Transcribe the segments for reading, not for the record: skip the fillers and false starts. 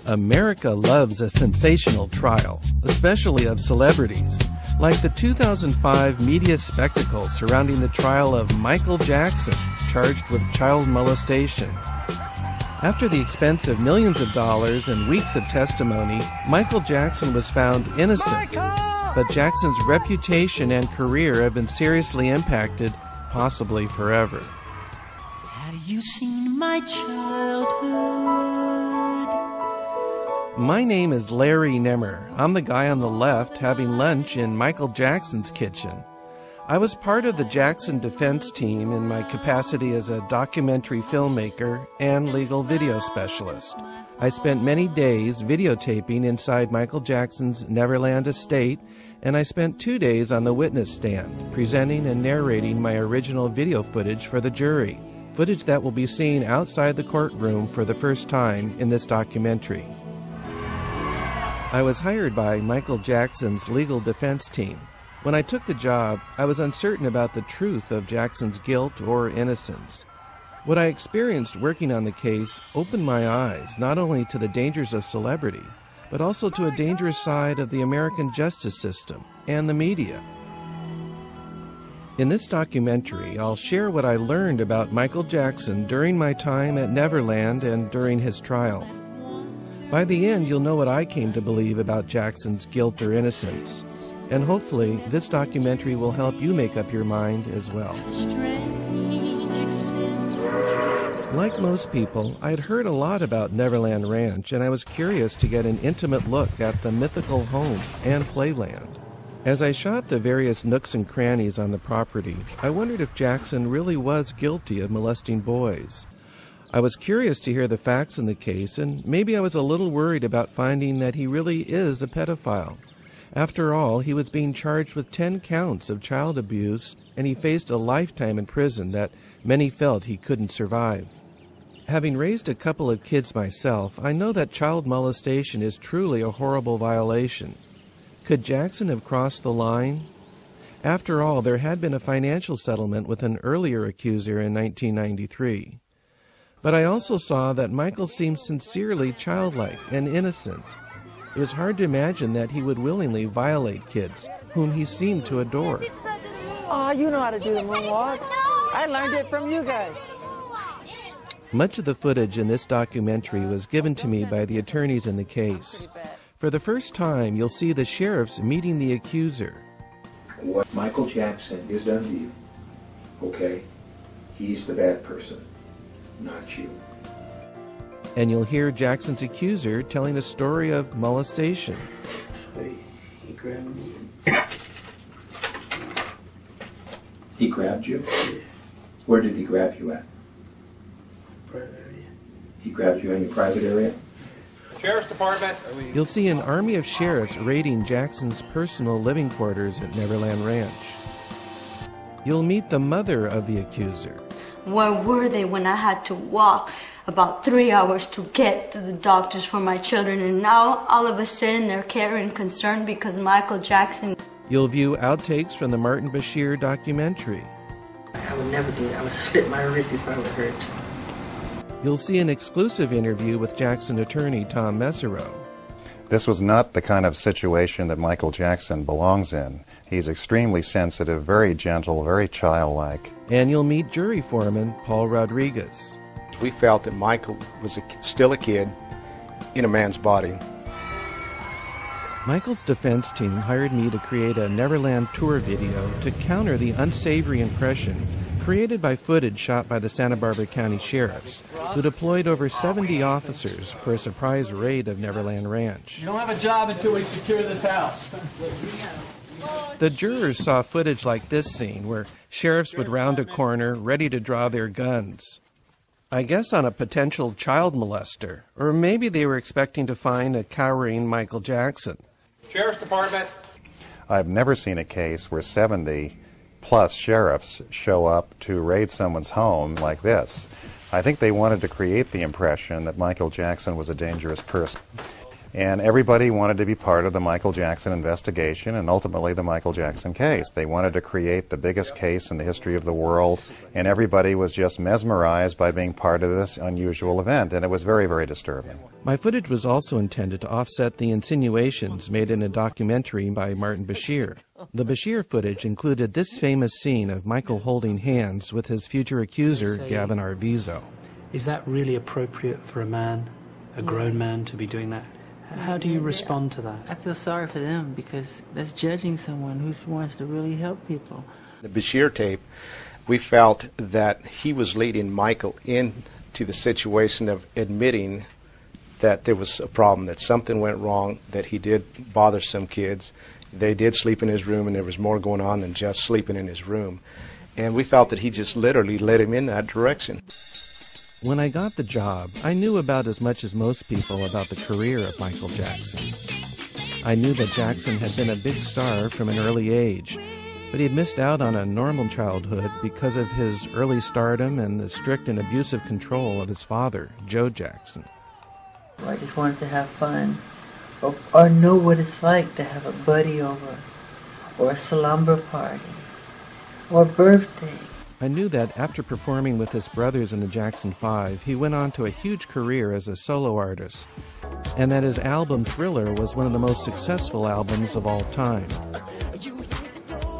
America loves a sensational trial, especially of celebrities, like the 2005 media spectacle surrounding the trial of Michael Jackson, charged with child molestation. After the expense of millions of dollars and weeks of testimony, Michael Jackson was found innocent, but Jackson's reputation and career have been seriously impacted, possibly forever. Have you seen my childhood? My name is Larry Nimmer. I'm the guy on the left having lunch in Michael Jackson's kitchen. I was part of the Jackson defense team in my capacity as a documentary filmmaker and legal video specialist. I spent many days videotaping inside Michael Jackson's Neverland estate, and I spent 2 days on the witness stand, presenting and narrating my original video footage for the jury, footage that will be seen outside the courtroom for the first time in this documentary. I was hired by Michael Jackson's legal defense team. When I took the job, I was uncertain about the truth of Jackson's guilt or innocence. What I experienced working on the case opened my eyes not only to the dangers of celebrity, but also to a dangerous side of the American justice system and the media. In this documentary, I'll share what I learned about Michael Jackson during my time at Neverland and during his trial. By the end, you'll know what I came to believe about Jackson's guilt or innocence. And hopefully, this documentary will help you make up your mind as well. Like most people, I'd heard a lot about Neverland Ranch, and I was curious to get an intimate look at the mythical home and playland. As I shot the various nooks and crannies on the property, I wondered if Jackson really was guilty of molesting boys. I was curious to hear the facts in the case, and maybe I was a little worried about finding that he really is a pedophile. After all, he was being charged with 10 counts of child abuse, and he faced a lifetime in prison that many felt he couldn't survive. Having raised a couple of kids myself, I know that child molestation is truly a horrible violation. Could Jackson have crossed the line? After all, there had been a financial settlement with an earlier accuser in 1993. But I also saw that Michael seemed sincerely childlike and innocent. It was hard to imagine that he would willingly violate kids whom he seemed to adore. Oh, you know how to do the moonwalk. I learned it from you guys. Much of the footage in this documentary was given to me by the attorneys in the case. For the first time, you'll see the sheriffs meeting the accuser. What Michael Jackson has done to you, okay, he's the bad person, not you. And you'll hear Jackson's accuser telling a story of molestation. He grabbed me. He grabbed you? Where did he grab you at? Private area. He grabbed you in your private area? Sheriff's Department. You'll see an army of sheriffs raiding Jackson's personal living quarters at Neverland Ranch. You'll meet the mother of the accuser. Where were they when I had to walk about 3 hours to get to the doctors for my children, and now all of a sudden they're caring and concerned because Michael Jackson. You'll view outtakes from the Martin Bashir documentary. I would never do it. I would slit my wrist if I were hurt. You'll see an exclusive interview with Jackson attorney Tom Mesereau. This was not the kind of situation that Michael Jackson belongs in. He's extremely sensitive, very gentle, very childlike. And you'll meet jury foreman Paul Rodriguez. We felt that Michael was still a kid in a man's body. Michael's defense team hired me to create a Neverland tour video to counter the unsavory impression created by footage shot by the Santa Barbara County Sheriffs, who deployed over 70 officers for a surprise raid of Neverland Ranch. You don't have a job until we secure this house. The jurors saw footage like this scene where sheriffs would round a corner ready to draw their guns. I guess on a potential child molester, or maybe they were expecting to find a cowering Michael Jackson. Sheriff's Department. I've never seen a case where 70-plus sheriffs show up to raid someone's home like this. I think they wanted to create the impression that Michael Jackson was a dangerous person. And everybody wanted to be part of the Michael Jackson investigation and ultimately the Michael Jackson case. They wanted to create the biggest case in the history of the world, and everybody was just mesmerized by being part of this unusual event, and it was very, very disturbing. My footage was also intended to offset the insinuations made in a documentary by Martin Bashir. The Bashir footage included this famous scene of Michael holding hands with his future accuser, Gavin Arvizo. Is that really appropriate for a man, a grown man, to be doing that? How do you respond to that? I feel sorry for them because that's judging someone who wants to really help people. The Bashir tape, we felt that he was leading Michael into the situation of admitting that there was a problem, that something went wrong, that he did bother some kids. They did sleep in his room, and there was more going on than just sleeping in his room. And we felt that he just literally led him in that direction. When I got the job, I knew about as much as most people about the career of Michael Jackson. I knew that Jackson had been a big star from an early age, but he had missed out on a normal childhood because of his early stardom and the strict and abusive control of his father, Joe Jackson. I just wanted to have fun, or know what it's like to have a buddy over, or a slumber party, or a birthday. I knew that after performing with his brothers in the Jackson 5, he went on to a huge career as a solo artist, and that his album Thriller was one of the most successful albums of all time.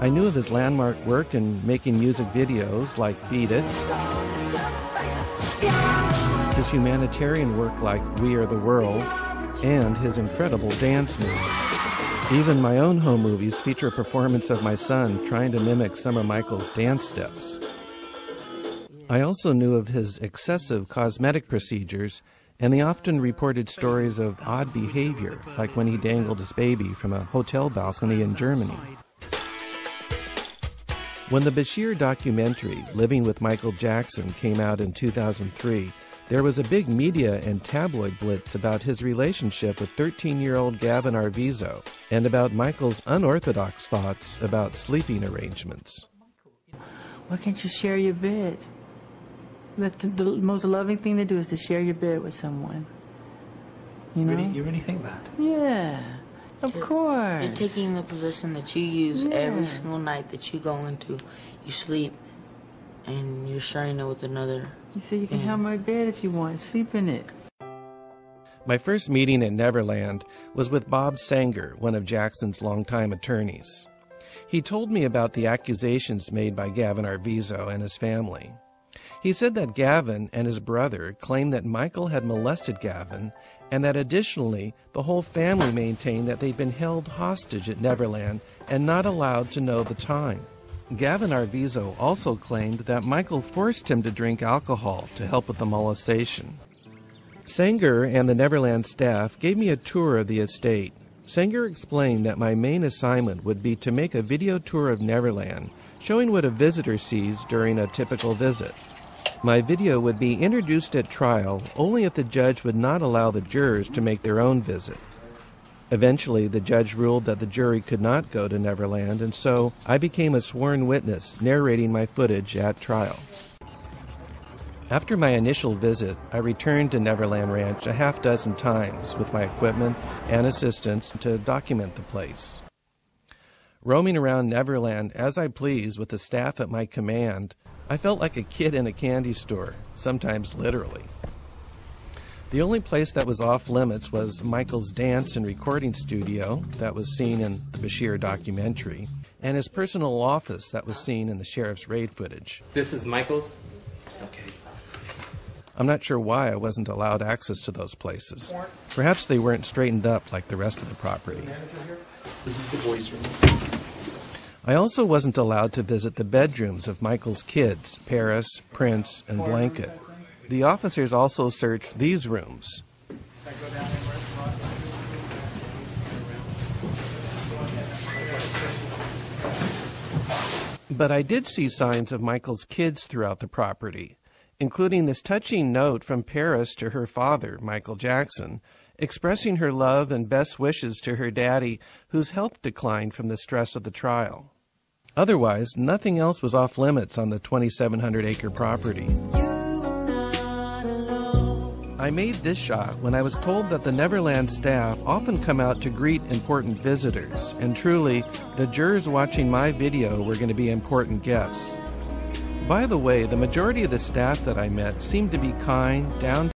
I knew of his landmark work in making music videos like Beat It, his humanitarian work like We Are the World, and his incredible dance moves. Even my own home movies feature a performance of my son trying to mimic some of Michael's dance steps. I also knew of his excessive cosmetic procedures and the often reported stories of odd behavior, like when he dangled his baby from a hotel balcony in Germany. When the Bashir documentary, Living with Michael Jackson, came out in 2003, there was a big media and tabloid blitz about his relationship with 13-year-old Gavin Arvizo and about Michael's unorthodox thoughts about sleeping arrangements. Why can't you share your bed? The most loving thing to do is to share your bed with someone. You know? You really think that? Yeah, of course. You're taking the position that you use every single night that you go into. You sleep, and you're sharing it with another. You say you can have my bed if you want. Sleep in it. My first meeting at Neverland was with Bob Sanger, one of Jackson's longtime attorneys. He told me about the accusations made by Gavin Arvizo and his family. He said that Gavin and his brother claimed that Michael had molested Gavin, and that additionally the whole family maintained that they'd been held hostage at Neverland and not allowed to know the time. Gavin Arvizo also claimed that Michael forced him to drink alcohol to help with the molestation. Sanger and the Neverland staff gave me a tour of the estate. Sanger explained that my main assignment would be to make a video tour of Neverland, showing what a visitor sees during a typical visit. My video would be introduced at trial only if the judge would not allow the jurors to make their own visit. Eventually, the judge ruled that the jury could not go to Neverland, and so I became a sworn witness narrating my footage at trial. After my initial visit, I returned to Neverland Ranch a half dozen times with my equipment and assistants to document the place. Roaming around Neverland as I pleased with the staff at my command, I felt like a kid in a candy store, sometimes literally. The only place that was off limits was Michael's dance and recording studio that was seen in the Bashir documentary, and his personal office that was seen in the sheriff's raid footage. This is Michael's? Okay. I'm not sure why I wasn't allowed access to those places. Perhaps they weren't straightened up like the rest of the property. This is the boys' room. I also wasn't allowed to visit the bedrooms of Michael's kids, Paris, Prince, and Blanket. The officers also searched these rooms. But I did see signs of Michael's kids throughout the property, including this touching note from Paris to her father, Michael Jackson, expressing her love and best wishes to her daddy, whose health declined from the stress of the trial. Otherwise, nothing else was off limits on the 2,700-acre property. I made this shot when I was told that the Neverland staff often come out to greet important visitors, and truly, the jurors watching my video were going to be important guests. By the way, the majority of the staff that I met seemed to be kind, down